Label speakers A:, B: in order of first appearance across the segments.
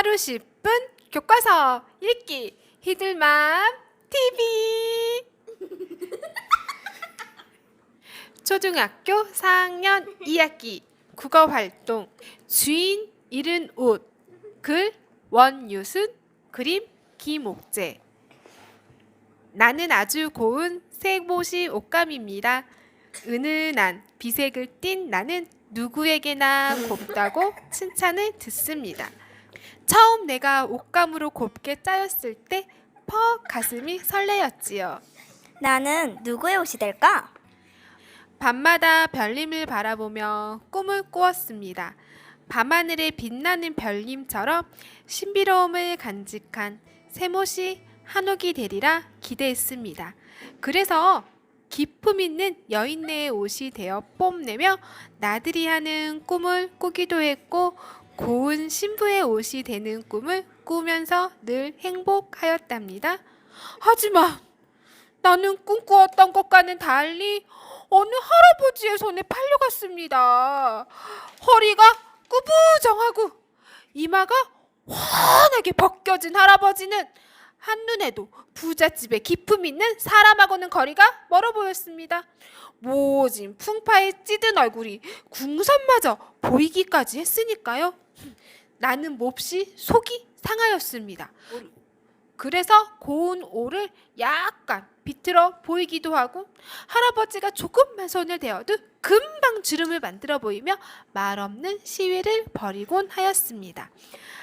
A: 하루 10분 교과서 읽기 히들맘 TV. 초등학교 4학년 2학기 국어활동 주인 잃은 옷. 글 원유순, 그림 김옥재. 나는 아주 고운 새옷이 옷감입니다. 은은한 비색을 띤 나는 누구에게나 곱다고 칭찬을 듣습니다. 처음 내가 옷감으로 곱게 짜였을 때 퍽 가슴이 설레었지요.
B: 나는 누구의 옷이 될까?
A: 밤마다 별님을 바라보며 꿈을 꾸었습니다. 밤하늘에 빛나는 별님처럼 신비로움을 간직한 새못이 한옥이 되리라 기대했습니다. 그래서 기품 있는 여인네의 옷이 되어 뽐내며 나들이 하는 꿈을 꾸기도 했고 고운 신부의 옷이 되는 꿈을 꾸면서 늘 행복하였답니다. 하지만 나는 꿈꾸었던 것과는 달리 어느 할아버지의 손에 팔려갔습니다. 허리가 꾸부정하고 이마가 환하게 벗겨진 할아버지는 한눈에도 부잣집에 기품 있는 사람하고는 거리가 멀어 보였습니다. 모진 풍파에 찌든 얼굴이 궁선마저 보이기까지 했으니까요. 나는 몹시 속이 상하였습니다. 그래서 고운 오를 약간 비틀어 보이기도 하고 할아버지가 조금만 손을 대어도 금방 주름을 만들어 보이며 말없는 시위를 벌이곤 하였습니다.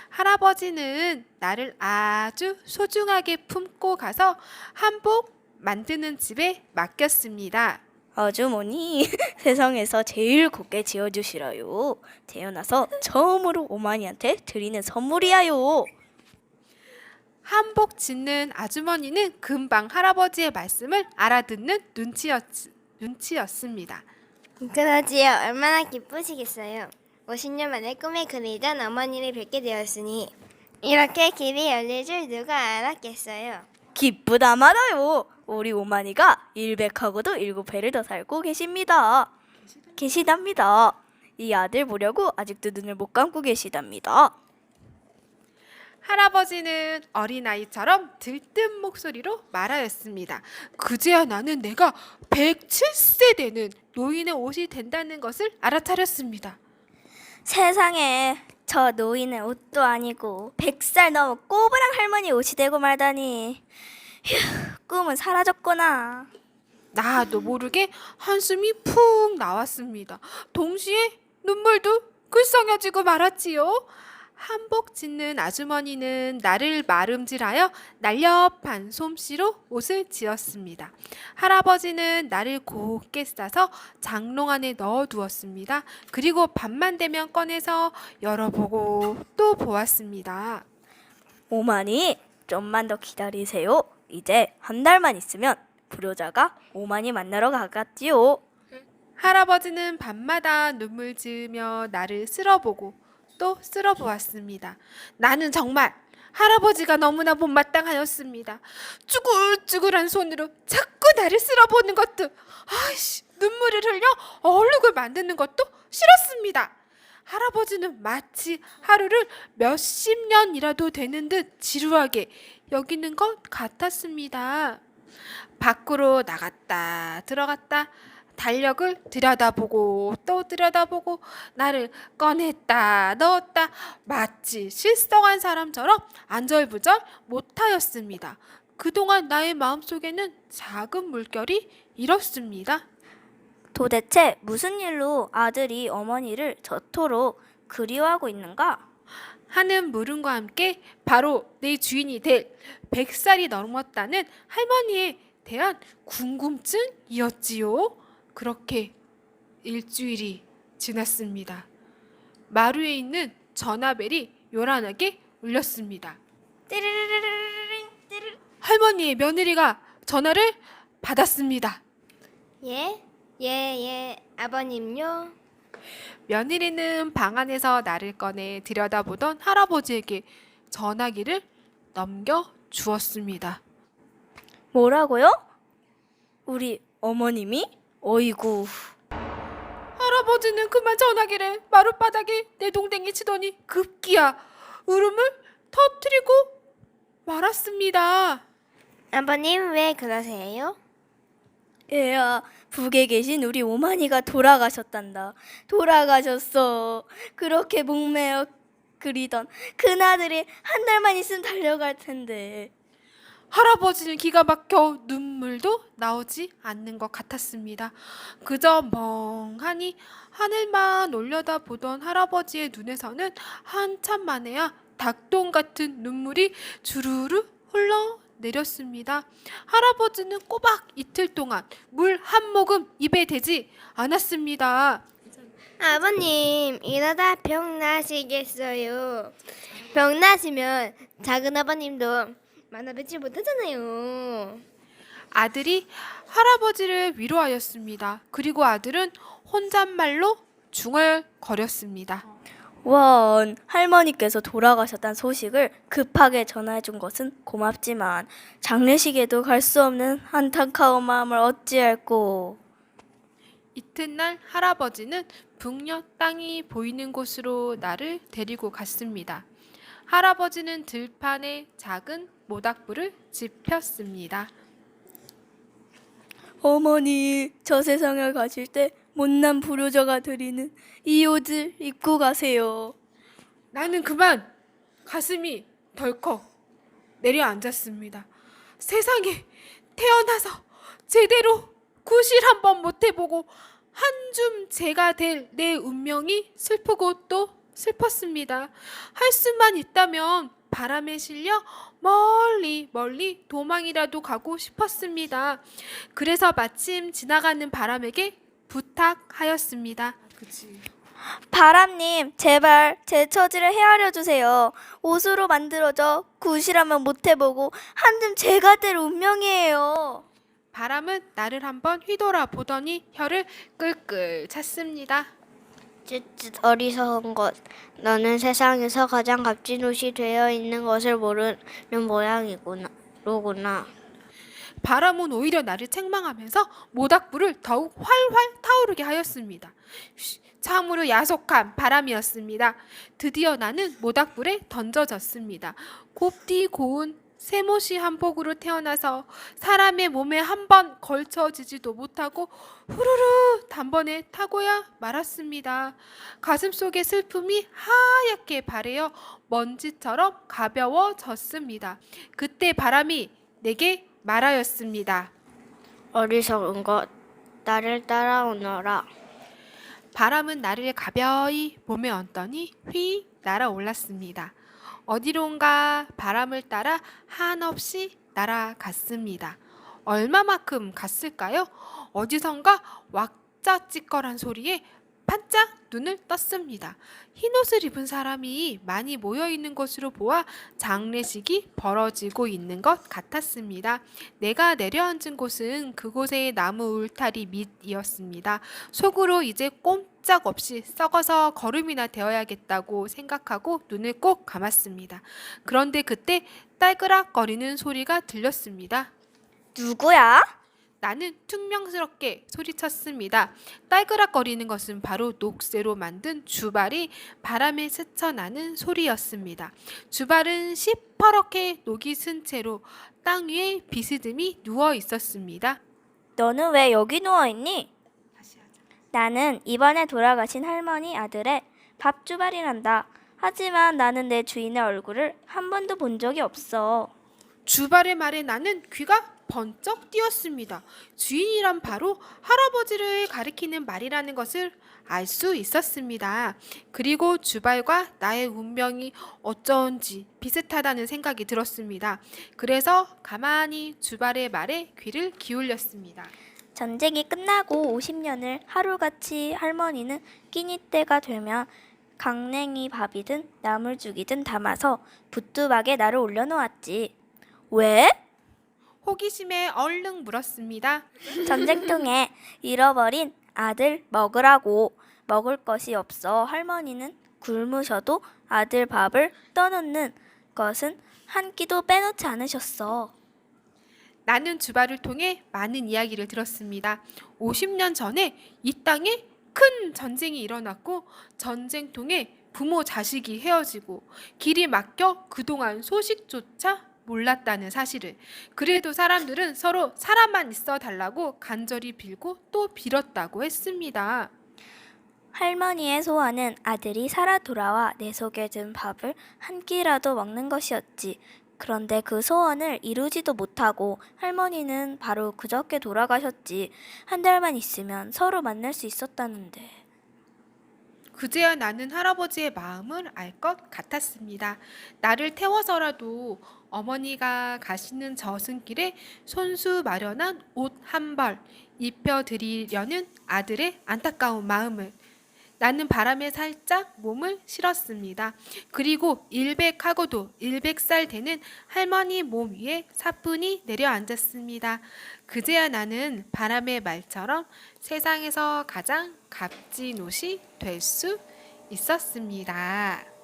A: 할아버지는 나를 아주 소중하게 품고 가서 한복 만드는 집에 맡겼습니다.
B: 아주머니, 세상에서 제일 곱게 지어주시라요. 태어나서 처음으로 오마니한테 드리는 선물이야요.
A: 한복 짓는 아주머니는 금방 할아버지의 말씀을 알아듣는 눈치였습니다.
C: 그러지요. 얼마나 기쁘시겠어요. 50년 만에 꿈에 그리던 어머니를 뵙게 되었으니 이렇게 길이 열릴 줄 누가 알았겠어요.
B: 기쁘다 말아요. 우리 오마니가 100하고도 7회를 더 살고 계시답니다. 이 아들 보려고 아직도 눈을 못 감고 계시답니다.
A: 할아버지는 어린아이처럼 들뜬 목소리로 말하였습니다. 그제야 나는 내가 107세 되는 노인의 옷이 된다는 것을 알아차렸습니다.
B: 세상에, 저 노인의 옷도 아니고 100살 넘은 꼬부랑 할머니 옷이 되고 말다니. 휴, 꿈은 사라졌구나.
A: 나도 모르게 한숨이 푹 나왔습니다. 동시에 눈물도 글썽여지고 말았지요. 한복 짓는 아주머니는 나를 마름질하여 날렵한 솜씨로 옷을 지었습니다. 할아버지는 나를 곱게 싸서 장롱 안에 넣어두었습니다. 그리고 밤만 되면 꺼내서 열어보고 또 보았습니다.
B: 오마니, 좀만 더 기다리세요. 이제 한 달만 있으면 불효자가 오마니 만나러 가겠지요.
A: 할아버지는 밤마다 눈물 지으며 나를 쓸어보고 또 쓸어보았습니다. 나는 정말 할아버지가 너무나 못마땅하였습니다. 쭈글쭈글한 손으로 자꾸 나를 쓸어보는 것도 눈물을 흘려 얼룩을 만드는 것도 싫었습니다. 할아버지는 마치 하루를 몇십 년이라도 되는 듯 지루하게 여기는 것 같았습니다. 밖으로 나갔다 들어갔다 달력을 들여다보고 또 들여다보고 나를 꺼냈다 넣었다 마치 실성한 사람처럼 안절부절 못하였습니다. 그동안 나의 마음속에는 작은 물결이 일었습니다.
B: 도대체 무슨 일로 아들이 어머니를 저토록 그리워하고 있는가?
A: 하는 물음과 함께 바로 내 주인이 될 100살이 넘었다는 할머니에 대한 궁금증이었지요. 그렇게 일주일이 지났습니다. 마루에 있는 전화벨이 요란하게 울렸습니다. 할머니의 며느리가 전화를 받았습니다.
C: 예, 아버님요.
A: 며느리는 방 안에서 나를 꺼내 들여다보던 할아버지에게 전화기를 넘겨주었습니다.
B: 뭐라고요? 우리 어머님이? 어이구.
A: 할아버지는 그만 전화기를 마룻바닥에 내동댕이 치더니 급기야 울음을 터뜨리고 말았습니다.
C: 아버님 왜 그러세요?
B: 얘야, 북에 계신 우리 오마니가 돌아가셨단다. 돌아가셨어. 그렇게 목매어 그리던 그나들이 한 달만 있으면 달려갈 텐데.
A: 할아버지는 기가 막혀 눈물도 나오지 않는 것 같았습니다. 그저 멍하니 하늘만 올려다보던 할아버지의 눈에서는 한참 만에야 닭똥 같은 눈물이 주르르 흘러내렸습니다. 할아버지는 꼬박 이틀 동안 물 한 모금 입에 대지 않았습니다.
C: 아버님 이러다 병 나시겠어요. 병 나시면 작은 아버님도 만나 뵙지 못하잖아요.
A: 아들이 할아버지를 위로하였습니다. 그리고 아들은 혼잣말로 중얼거렸습니다.
B: 원, 할머니께서 돌아가셨다는 소식을 급하게 전해준 것은 고맙지만 장례식에도 갈 수 없는 안타까운 마음을 어찌할꼬.
A: 이튿날 할아버지는 북녘 땅이 보이는 곳으로 나를 데리고 갔습니다. 할아버지는 들판에 작은 모닥불을 지폈습니다.
B: 어머니, 저 세상에 가실 때 못난 불효자가 드리는 이 옷을 입고 가세요.
A: 나는 그만 가슴이 덜컥 내려앉았습니다. 세상에 태어나서 제대로 구실 한번 못 해보고 한 줌 재가 될 내 운명이 슬프고 또 슬펐습니다. 할 수만 있다면 바람에 실려 멀리 멀리 도망이라도 가고 싶었습니다. 그래서 마침 지나가는 바람에게 부탁하였습니다.
B: 바람님, 제발 제 처지를 헤아려 주세요. 옷으로 만들어져 구실하면 못 해보고 한 줌 재가 될 운명이에요.
A: 바람은 나를 한번 휘돌아 보더니 혀를 끌끌 찼습니다.
C: 쯧쯧 어리석은 것. 너는 세상에서 가장 값진 옷이 되어 있는 것을 모르는 모양이구나.
A: 바람은 오히려 나를 책망하면서 모닥불을 더욱 활활 타오르게 하였습니다. 참으로 야속한 바람이었습니다. 드디어 나는 모닥불에 던져졌습니다. 곱디 고운 세모시 한복으로 태어나서 사람의 몸에 한 번 걸쳐지지도 못하고 후루루 단번에 타고야 말았습니다. 가슴속의 슬픔이 하얗게 바래어 먼지처럼 가벼워졌습니다. 그때 바람이 내게 말하였습니다.
C: 어리석은 것. 나를 따라오너라.
A: 바람은 나를 가벼이 몸에 얹더니 휙 날아올랐습니다. 어디론가 바람을 따라 한없이 날아갔습니다. 얼마만큼 갔을까요? 어디선가 왁자지껄한 소리에 반짝 눈을 떴습니다. 흰옷을 입은 사람이 많이 모여 있는 것으로 보아 장례식이 벌어지고 있는 것 같았습니다. 내가 내려앉은 곳은 그곳의 나무 울타리 밑이었습니다. 속으로 이제 꼼짝없이 썩어서 거름이나 되어야겠다고 생각하고 눈을 꼭 감았습니다. 그런데 그때 딸그락거리는 소리가 들렸습니다.
B: 누구야?
A: 나는 퉁명스럽게 소리쳤습니다. 딸그락거리는 것은 바로 녹쇠로 만든 주발이 바람에 스쳐나는 소리였습니다. 주발은 시퍼렇게 녹이 쓴 채로 땅 위에 비스듬히 누워 있었습니다.
B: 너는 왜 여기 누워있니? 나는 이번에 돌아가신 할머니 아들의 밥주발이란다. 하지만 나는 내 주인의 얼굴을 한 번도 본 적이 없어.
A: 주발의 말에 나는 귀가 번쩍 뛰었습니다. 주인이란 바로 할아버지를 가리키는 말이라는 것을 알 수 있었습니다. 그리고 주발과 나의 운명이 어쩐지 비슷하다는 생각이 들었습니다. 그래서 가만히 주발의 말에 귀를 기울였습니다.
B: 전쟁이 끝나고 50년을 하루같이 할머니는 끼니 때가 되면 강냉이 밥이든 나물죽이든 담아서 붓두박에 나를 올려놓았지. 왜?
A: 호기심에 얼른 물었습니다.
B: 전쟁통에 잃어버린 아들 먹으라고. 먹을 것이 없어 할머니는 굶으셔도 아들 밥을 떠놓는 것은 한 끼도 빼놓지 않으셨어.
A: 나는 주발을 통해 많은 이야기를 들었습니다. 50년 전에 이 땅에 큰 전쟁이 일어났고 전쟁통에 부모 자식이 헤어지고 길이 막혀 그동안 소식조차 몰랐다는 사실을. 그래도 사람들은 서로 살아만 있어 달라고 간절히 빌고 또 빌었다고 했습니다.
B: 할머니의 소원은 아들이 살아 돌아와 내 속에 든 밥을 한 끼라도 먹는 것이었지. 그런데 그 소원을 이루지도 못하고 할머니는 바로 그저께 돌아가셨지. 한 달만 있으면 서로 만날 수 있었다는데.
A: 그제야 나는 할아버지의 마음을 알 것 같았습니다. 나를 태워서라도 어머니가 가시는 저승길에 손수 마련한 옷 한 벌 입혀드리려는 아들의 안타까운 마음을. 나는 바람에 살짝 몸을 실었습니다. 그리고 일백하고도 100살 되는 할머니 몸 위에 사뿐히 내려앉았습니다. 그제야 나는 바람의 말처럼 세상에서 가장 값진 옷이 될 수 있었습니다.